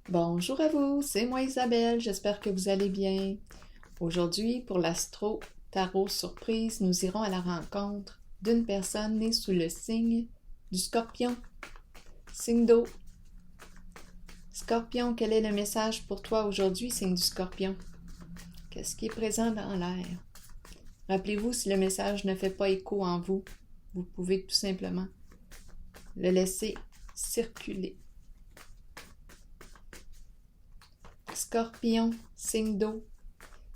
Bonjour à vous, c'est moi Isabelle, j'espère que vous allez bien. Aujourd'hui, pour l'Astro Tarot Surprise, nous irons à la rencontre d'une personne née sous le signe du Scorpion, signe d'eau. Scorpion, quel est le message pour toi aujourd'hui, signe du Scorpion? Qu'est-ce qui est présent dans l'air? Rappelez-vous, si le message ne fait pas écho en vous, vous pouvez tout simplement le laisser circuler. Scorpion, signe d'eau,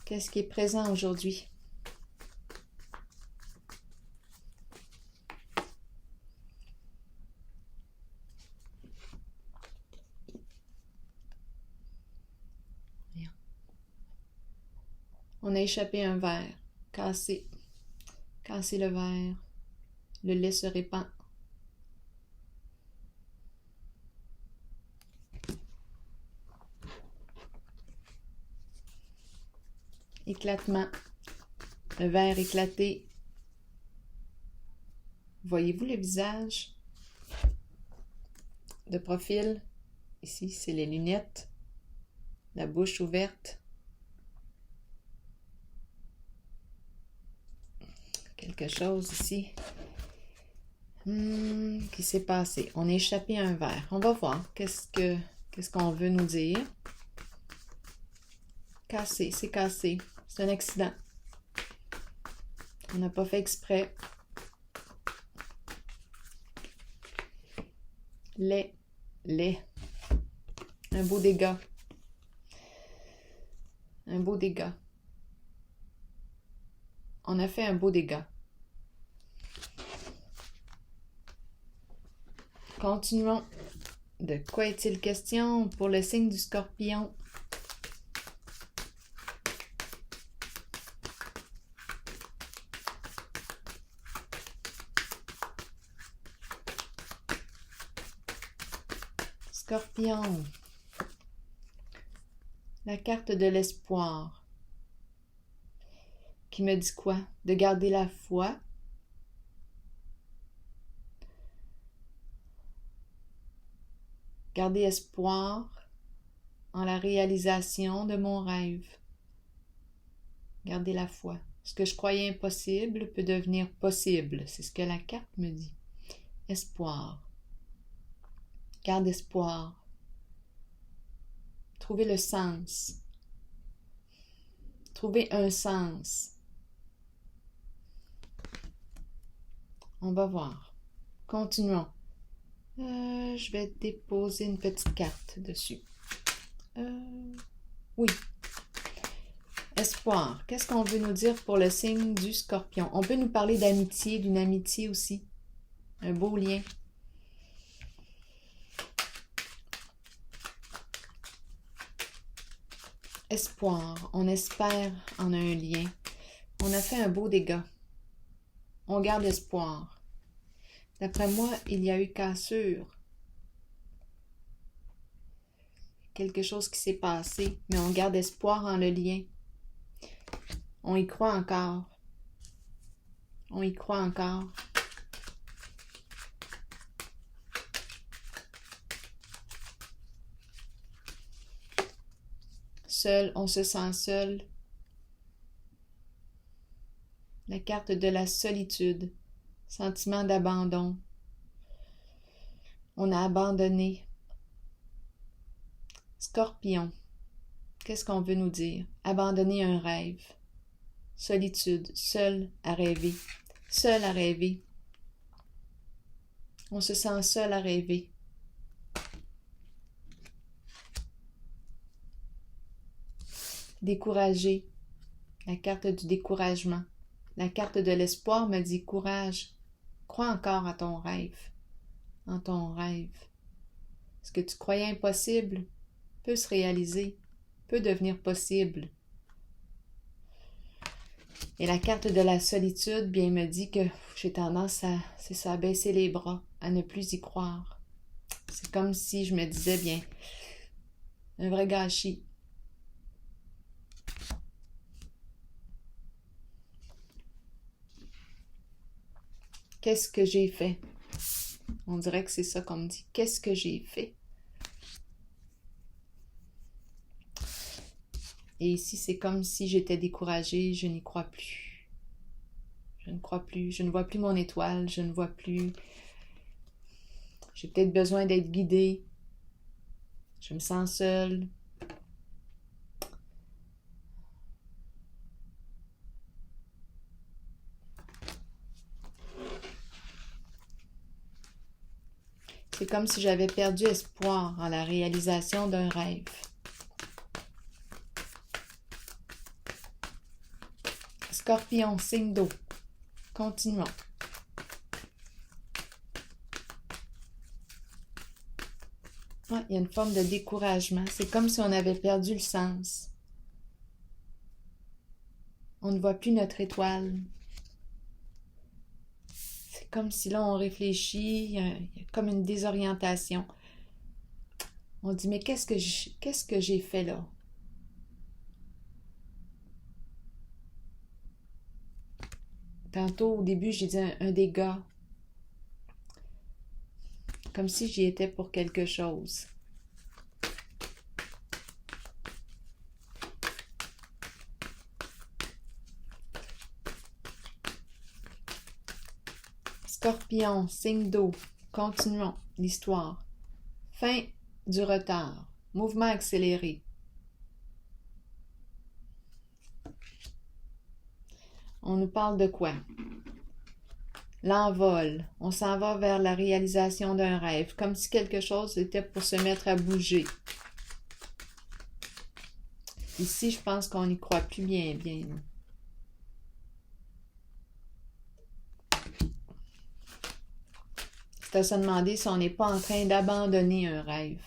qu'est-ce qui est présent aujourd'hui? On a échappé un verre, cassé le verre, le lait se répand. Éclatement, le verre éclaté. Voyez-vous le visage de profil? Ici, c'est les lunettes, la bouche ouverte. Quelque chose ici qui s'est passé. On a échappé un verre. On va voir qu'est-ce qu'on veut nous dire. Cassé, c'est cassé. C'est un accident. On n'a pas fait exprès. Lait. Un beau dégât. Un beau dégât. On a fait un beau dégât. Continuons. De quoi est-il question pour le signe du Scorpion? Scorpion. La carte de l'espoir. Qui me dit quoi? De garder la foi. Garder espoir en la réalisation de mon rêve. Garder la foi. Ce que je croyais impossible peut devenir possible. C'est ce que la carte me dit. Espoir. Garde espoir. Trouver le sens. Trouver un sens. On va voir. Continuons. Je vais déposer une petite carte dessus. Oui. Espoir. Qu'est-ce qu'on veut nous dire pour le signe du Scorpion? On peut nous parler d'amitié, d'une amitié aussi. Un beau lien. Espoir. On espère en un lien. On a fait un beau dégât. On garde espoir. D'après moi, il y a eu cassure. Quelque chose qui s'est passé, mais on garde espoir en le lien. On y croit encore. On y croit encore. Seul, on se sent seul. La carte de la solitude. Sentiment d'abandon. On a abandonné. Scorpion. Qu'est-ce qu'on veut nous dire? Abandonner un rêve. Solitude. Seul à rêver. Seul à rêver. On se sent seul à rêver. Découragé. La carte du découragement. La carte de l'espoir me dit courage. Crois encore à ton rêve. En ton rêve. Ce que tu croyais impossible peut se réaliser, peut devenir possible. Et la carte de la solitude, bien, me dit que j'ai tendance à baisser les bras, à ne plus y croire. C'est comme si je me disais, bien, un vrai gâchis. Qu'est-ce que j'ai fait? On dirait que c'est ça qu'on me dit. Qu'est-ce que j'ai fait? Et ici, c'est comme si j'étais découragée, je n'y crois plus. Je ne crois plus, je ne vois plus mon étoile, je ne vois plus. J'ai peut-être besoin d'être guidée. Je me sens seule. C'est comme si j'avais perdu espoir en la réalisation d'un rêve. Scorpion, signe d'eau. Continuons. Ouais, il y a une forme de découragement. C'est comme si on avait perdu le sens. On ne voit plus notre étoile. C'est comme si là, on réfléchit, il y a comme une désorientation. On dit, mais qu'est-ce que j'ai fait là? Tantôt, au début, j'ai dit un dégât. Comme si j'y étais pour quelque chose. Scorpion, signe d'eau. Continuons l'histoire. Fin du retard. Mouvement accéléré. On nous parle de quoi? L'envol. On s'en va vers la réalisation d'un rêve, comme si quelque chose était pour se mettre à bouger. Ici, je pense qu'on n'y croit plus bien. C'est à se demander si on n'est pas en train d'abandonner un rêve.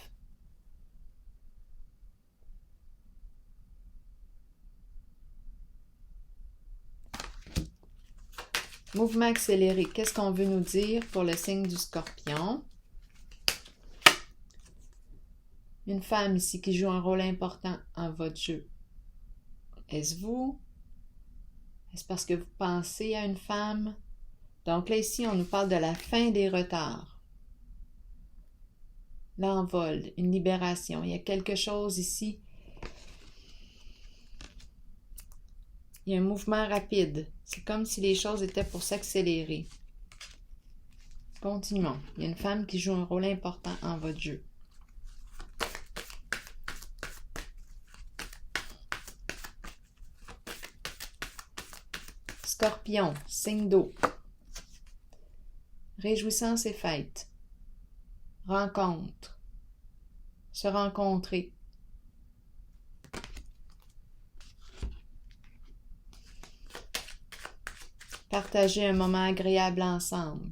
Mouvement accéléré. Qu'est-ce qu'on veut nous dire pour le signe du Scorpion? Une femme ici qui joue un rôle important en votre jeu. Est-ce vous? Est-ce parce que vous pensez à une femme? Donc là, ici, on nous parle de la fin des retards. L'envol, une libération. Il y a quelque chose ici. Il y a un mouvement rapide. C'est comme si les choses étaient pour s'accélérer. Continuons. Il y a une femme qui joue un rôle important en votre jeu. Scorpion, signe d'eau. Réjouissance et fête. Rencontre. Se rencontrer. Partager un moment agréable ensemble.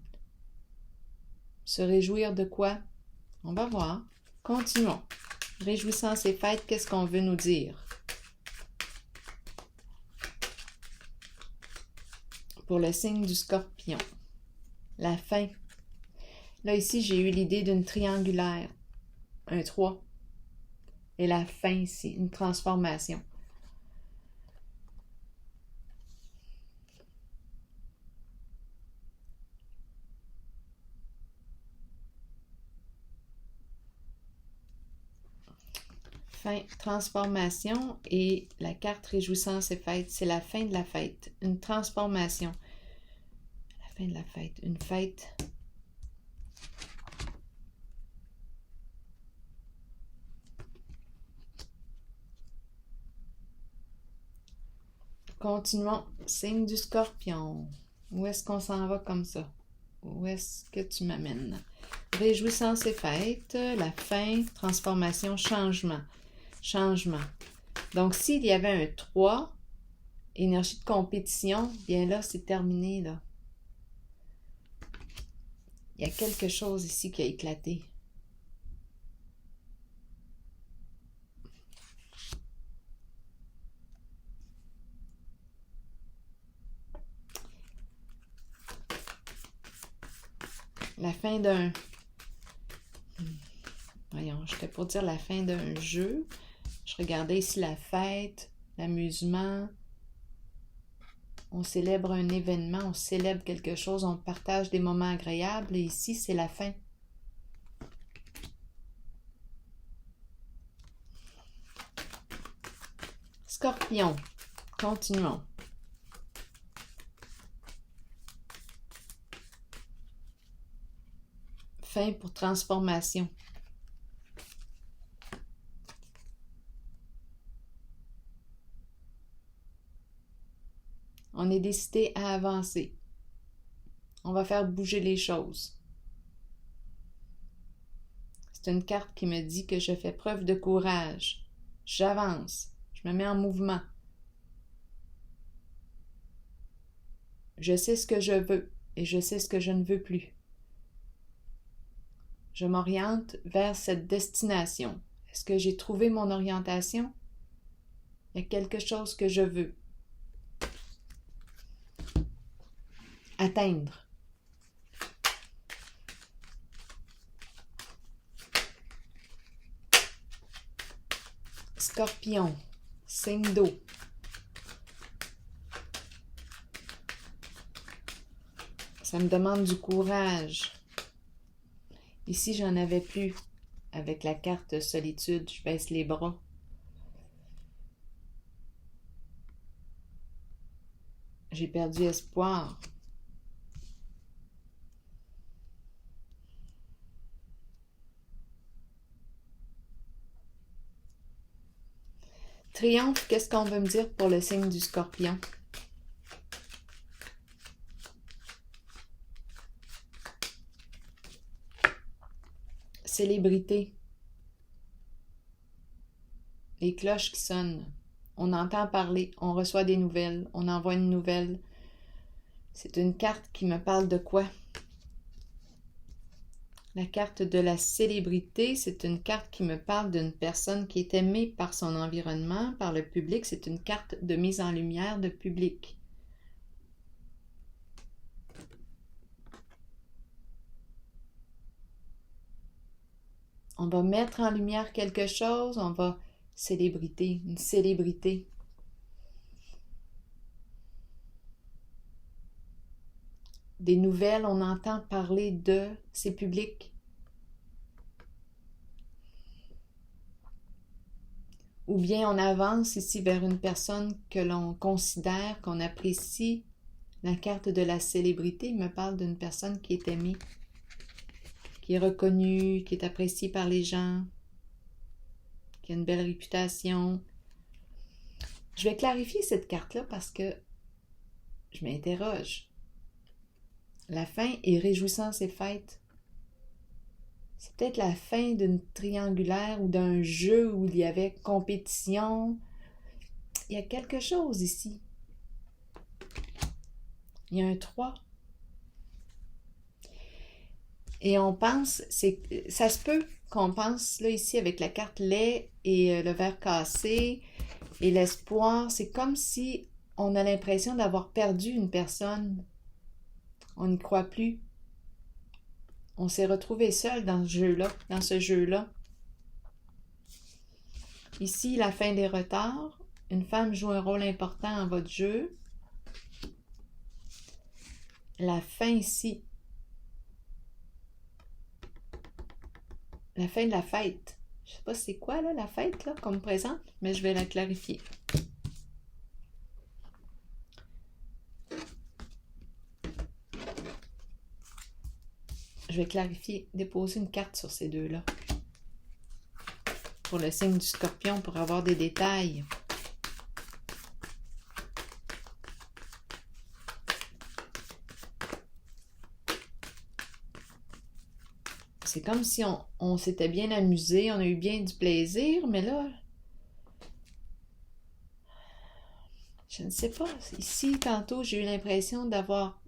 Se réjouir de quoi? On va voir. Continuons. Réjouissance et fête, qu'est-ce qu'on veut nous dire? Pour le signe du Scorpion. La fin. Là, ici, j'ai eu l'idée d'une triangulaire. Un 3. Et la fin ici, une transformation. Fin, transformation et la carte réjouissance et fête, c'est la fin de la fête. Une transformation. La fin de la fête, une fête. Continuons. Signe du Scorpion. Où est-ce qu'on s'en va comme ça? Où est-ce que tu m'amènes? Réjouissance et fête, la fin, transformation, changement. Changement. Donc, s'il y avait un 3, énergie de compétition, bien là, c'est terminé, là. Il y a quelque chose ici qui a éclaté. La fin d'un... Voyons, j'étais pour dire la fin d'un jeu. Je regardais ici la fête, l'amusement. On célèbre un événement, on célèbre quelque chose, on partage des moments agréables. Et ici, c'est la fin. Scorpion, continuons. Fin pour transformation. On est décidé à avancer. On va faire bouger les choses. C'est une carte qui me dit que je fais preuve de courage. J'avance. Je me mets en mouvement. Je sais ce que je veux et je sais ce que je ne veux plus. Je m'oriente vers cette destination. Est-ce que j'ai trouvé mon orientation? Il y a quelque chose que je veux atteindre. Scorpion, signe d'eau. Ça me demande du courage. Ici, j'en avais plus. Avec la carte solitude, je baisse les bras. J'ai perdu espoir. Triomphe, qu'est-ce qu'on veut me dire pour le signe du Scorpion? Célébrité. Les cloches qui sonnent. On entend parler, on reçoit des nouvelles, on envoie une nouvelle. C'est une carte qui me parle de quoi? La carte de la célébrité, c'est une carte qui me parle d'une personne qui est aimée par son environnement, par le public. C'est une carte de mise en lumière de public. On va mettre en lumière quelque chose, on va célébrité, une célébrité. Des nouvelles, on entend parler de ces publics. Ou bien on avance ici vers une personne que l'on considère, qu'on apprécie. La carte de la célébrité me parle d'une personne qui est aimée, qui est reconnue, qui est appréciée par les gens, qui a une belle réputation. Je vais clarifier cette carte-là parce que je m'interroge. La fin est réjouissance et fête. C'est peut-être la fin d'une triangulaire ou d'un jeu où il y avait compétition. Il y a quelque chose ici. Il y a un 3. Et on pense, ça se peut qu'on pense, là, ici, avec la carte lait et le verre cassé et l'espoir, c'est comme si on a l'impression d'avoir perdu une personne. On n'y croit plus. On s'est retrouvé seul dans ce jeu-là. Ici, la fin des retards. Une femme joue un rôle important en votre jeu. La fin ici. La fin de la fête. Je ne sais pas c'est quoi là, la fête là, qu'on me présente, mais je vais la clarifier. Je vais clarifier, déposer une carte sur ces deux-là. Pour le signe du Scorpion, pour avoir des détails. C'est comme si on s'était bien amusé, on a eu bien du plaisir, mais là, je ne sais pas. Ici, tantôt, j'ai eu l'impression d'avoir...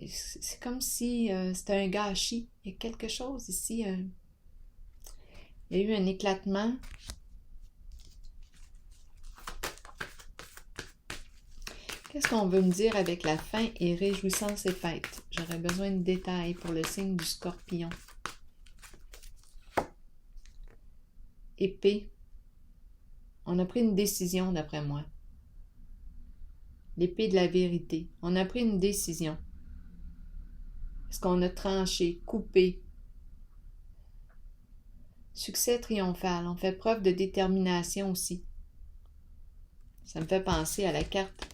C'est comme si c'était un gâchis. Il y a quelque chose ici. Il y a eu un éclatement. Qu'est-ce qu'on veut me dire avec la fin et réjouissance et fête? J'aurais besoin de détails pour le signe du Scorpion. Épée. On a pris une décision d'après moi. L'épée de la vérité. On a pris une décision. Est-ce qu'on a tranché, coupé? Succès triomphal. On fait preuve de détermination aussi. Ça me fait penser à la carte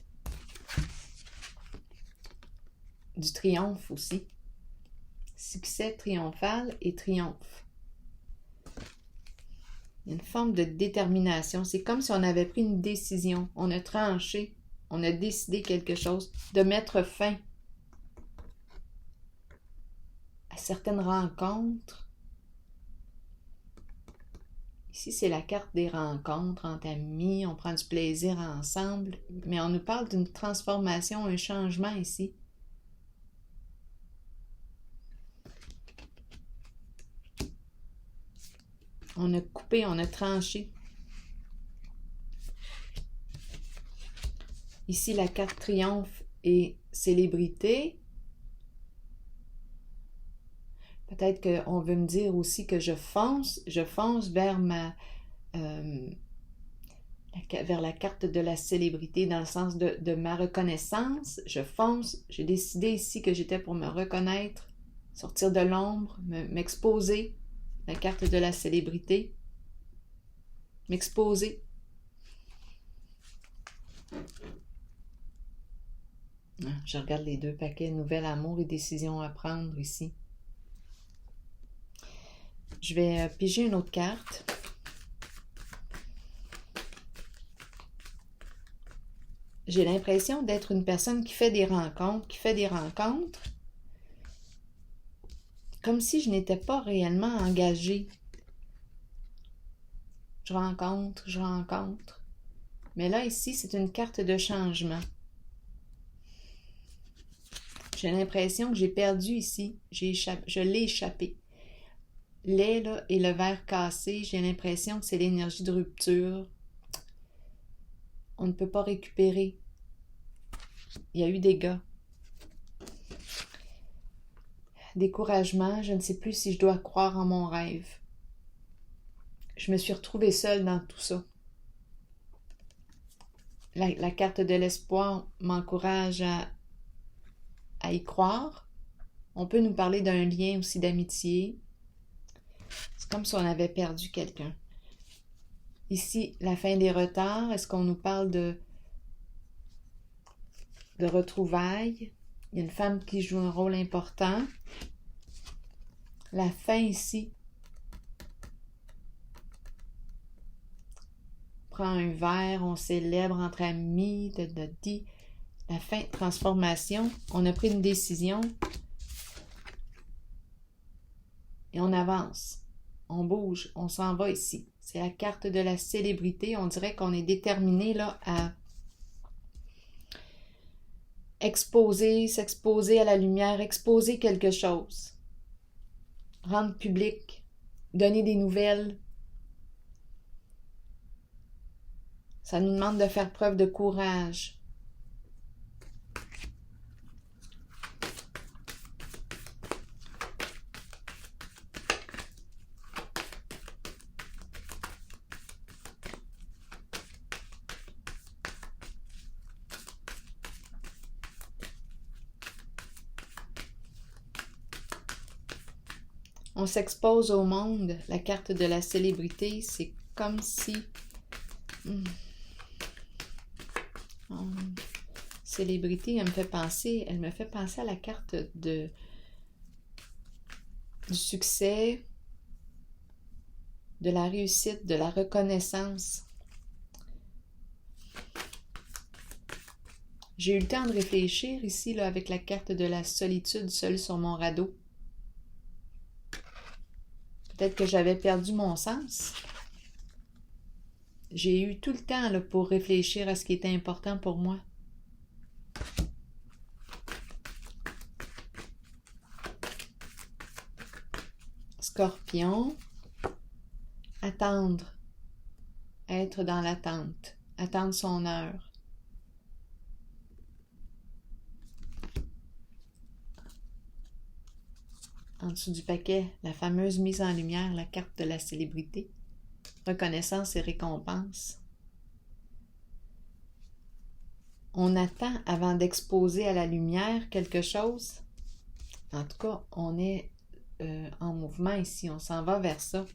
du triomphe aussi. Succès triomphal et triomphe. Une forme de détermination. C'est comme si on avait pris une décision. On a tranché. On a décidé quelque chose. De mettre fin à certaines rencontres. Ici, c'est la carte des rencontres entre amis. On prend du plaisir ensemble. Mais on nous parle d'une transformation, un changement ici. On a coupé, on a tranché. Ici, la carte triomphe et célébrité. Peut-être qu'on veut me dire aussi que je fonce vers vers la carte de la célébrité dans le sens de ma reconnaissance. Je fonce. J'ai décidé ici que j'étais pour me reconnaître, sortir de l'ombre, m'exposer. La carte de la célébrité. M'exposer. Je regarde les deux paquets, nouvel amour et décision à prendre ici. Je vais piger une autre carte. J'ai l'impression d'être une personne qui fait des rencontres, comme si je n'étais pas réellement engagée. Je rencontre. Mais là, ici, c'est une carte de changement. J'ai l'impression que j'ai perdu ici. Je l'ai échappé. Lait, là, et le verre cassé, j'ai l'impression que c'est l'énergie de rupture. On ne peut pas récupérer. Il y a eu des dégâts. Découragement, je ne sais plus si je dois croire en mon rêve. Je me suis retrouvée seule dans tout ça. La carte de l'espoir m'encourage à y croire. On peut nous parler d'un lien aussi d'amitié. C'est comme si on avait perdu quelqu'un. Ici, la fin des retards. Est-ce qu'on nous parle de retrouvailles? Il y a une femme qui joue un rôle important. La fin ici. On prend un verre, on célèbre entre amis, la fin, transformation. On a pris une décision. Et on avance. On bouge, on s'en va ici. C'est la carte de la célébrité. On dirait qu'on est déterminé là à s'exposer à la lumière, exposer quelque chose. Rendre public, donner des nouvelles. Ça nous demande de faire preuve de courage. On s'expose au monde. La carte de la célébrité, c'est comme si... Célébrité, elle me fait penser à la carte du succès, de la réussite, de la reconnaissance. J'ai eu le temps de réfléchir ici là, avec la carte de la solitude seule sur mon radeau. Peut-être que j'avais perdu mon sens. J'ai eu tout le temps là, pour réfléchir à ce qui était important pour moi. Scorpion. Attendre. Être dans l'attente. Attendre son heure. En dessous du paquet, la fameuse mise en lumière, la carte de la célébrité. Reconnaissance et récompense. On attend avant d'exposer à la lumière quelque chose. En tout cas, on est en mouvement ici. On s'en va vers ça.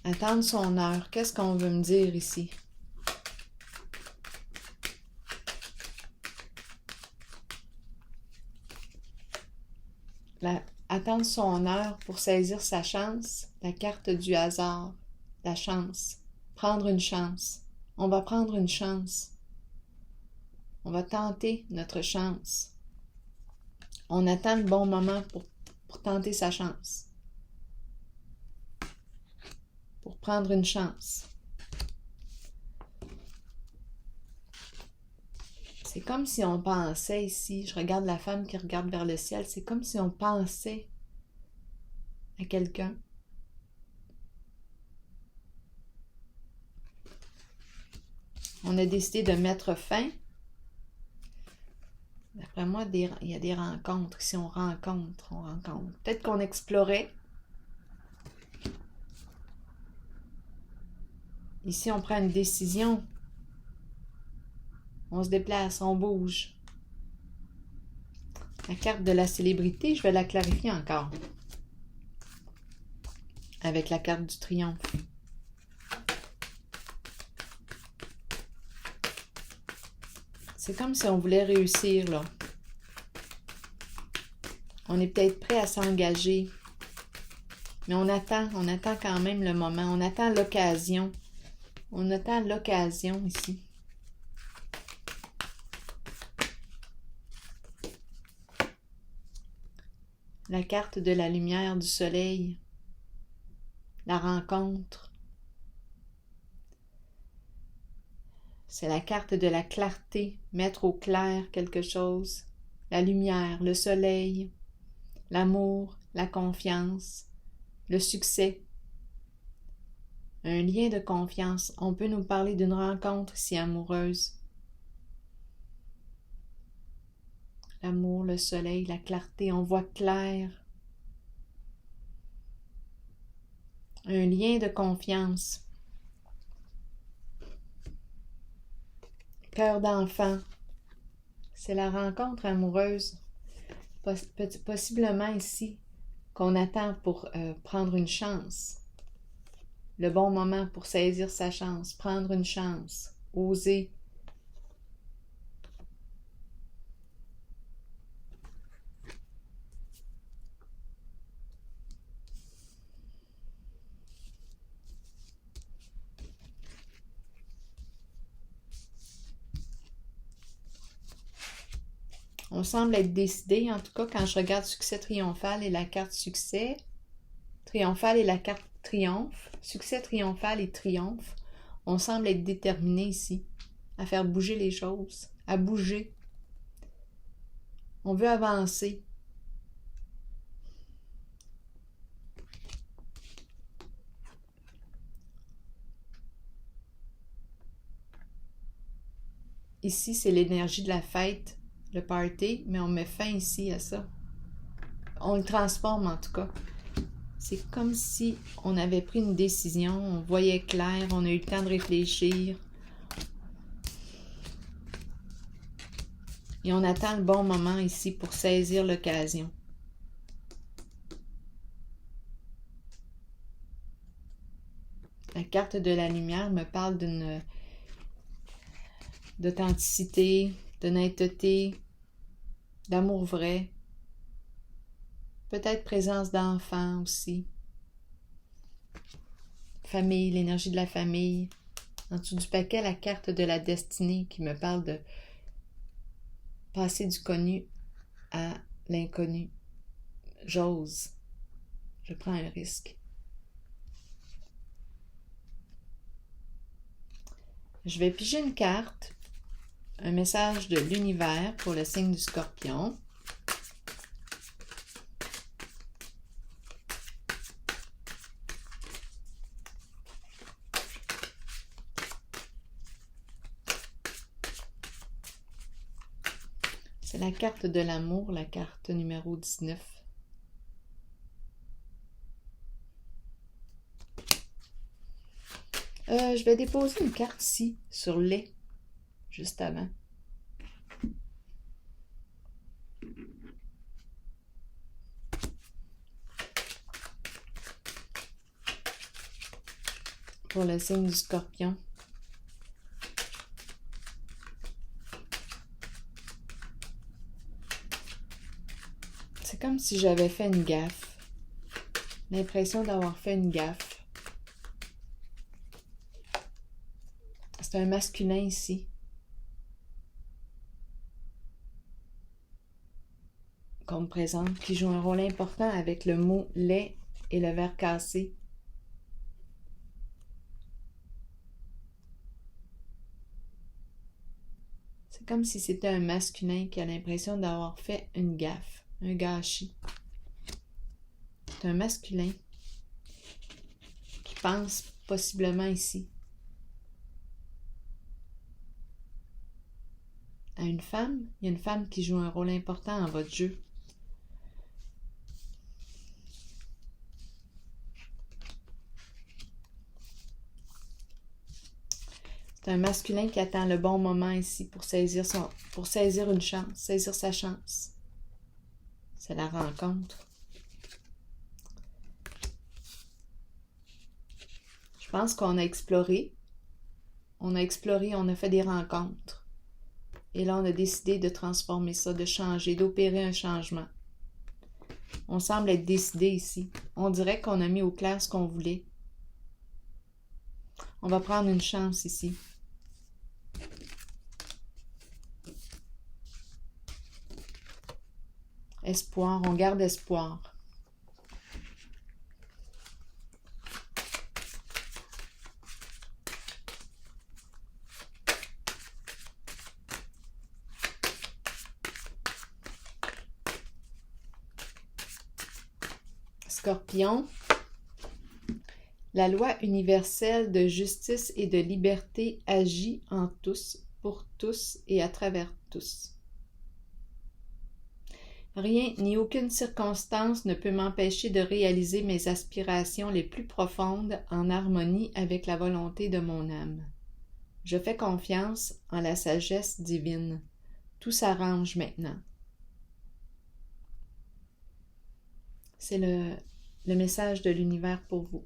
Attendre son heure. Qu'est-ce qu'on veut me dire ici? Attendre son heure pour saisir sa chance. La carte du hasard. La chance. Prendre une chance. On va prendre une chance. On va tenter notre chance. On attend le bon moment pour tenter sa chance. Pour prendre une chance. C'est comme si on pensait ici, je regarde la femme qui regarde vers le ciel, c'est comme si on pensait à quelqu'un. On a décidé de mettre fin. D'après moi, il y a des rencontres. Si on rencontre. Peut-être qu'on explorait. Ici, on prend une décision. On se déplace, on bouge. La carte de la célébrité, je vais la clarifier encore. Avec la carte du triomphe. C'est comme si on voulait réussir, là. On est peut-être prêt à s'engager. Mais on attend quand même le moment. On attend l'occasion. On attend l'occasion ici. La carte de la lumière du soleil. La rencontre. C'est la carte de la clarté. Mettre au clair quelque chose. La lumière, le soleil, l'amour, la confiance, le succès. Un lien de confiance. On peut nous parler d'une rencontre si amoureuse. L'amour, le soleil, la clarté, on voit clair. Un lien de confiance. Cœur d'enfant. C'est la rencontre amoureuse. Possiblement ici qu'on attend pour prendre une chance. Le bon moment pour saisir sa chance. Prendre une chance. Oser. On semble être décidé, en tout cas, quand je regarde succès triomphal et la carte succès, triomphal et la carte triomphe, succès triomphal et triomphe, on semble être déterminé ici à faire bouger les choses, à bouger. On veut avancer. Ici, c'est l'énergie de la fête, le party, mais on met fin ici à ça. On le transforme en tout cas. C'est comme si on avait pris une décision, on voyait clair, on a eu le temps de réfléchir. Et on attend le bon moment ici pour saisir l'occasion. La carte de la lumière me parle d'authenticité, d'honnêteté, d'amour vrai. Peut-être présence d'enfants aussi. Famille, l'énergie de la famille. En dessous du paquet, la carte de la destinée qui me parle de passer du connu à l'inconnu. J'ose. Je prends un risque. Je vais piger une carte, un message de l'univers pour le signe du Scorpion. C'est la carte de l'amour, la carte numéro 19. Je vais déposer une carte ici, sur lait, juste avant. pour le signe du Scorpion. C'est comme si j'avais fait une gaffe. L'impression d'avoir fait une gaffe. C'est un masculin ici. Qu'on me présente, qui joue un rôle important avec le mot lait et le verre cassé. C'est comme si c'était un masculin qui a l'impression d'avoir fait une gaffe, un gâchis. C'est un masculin qui pense possiblement ici à une femme. Il y a une femme qui joue un rôle important dans votre jeu. C'est un masculin qui attend le bon moment ici pour saisir une chance, saisir sa chance. C'est la rencontre. Je pense qu'on a exploré. On a fait des rencontres. Et là, on a décidé de transformer ça, de changer, d'opérer un changement. On semble être décidé ici. On dirait qu'on a mis au clair ce qu'on voulait. On va prendre une chance ici. Espoir, on garde espoir. Scorpion, la loi universelle de justice et de liberté agit en tous, pour tous et à travers tous. Rien ni aucune circonstance ne peut m'empêcher de réaliser mes aspirations les plus profondes en harmonie avec la volonté de mon âme. Je fais confiance en la sagesse divine. Tout s'arrange maintenant. C'est le message de l'univers pour vous.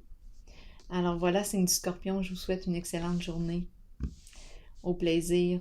Alors voilà, signe du Scorpion, je vous souhaite une excellente journée. Au plaisir.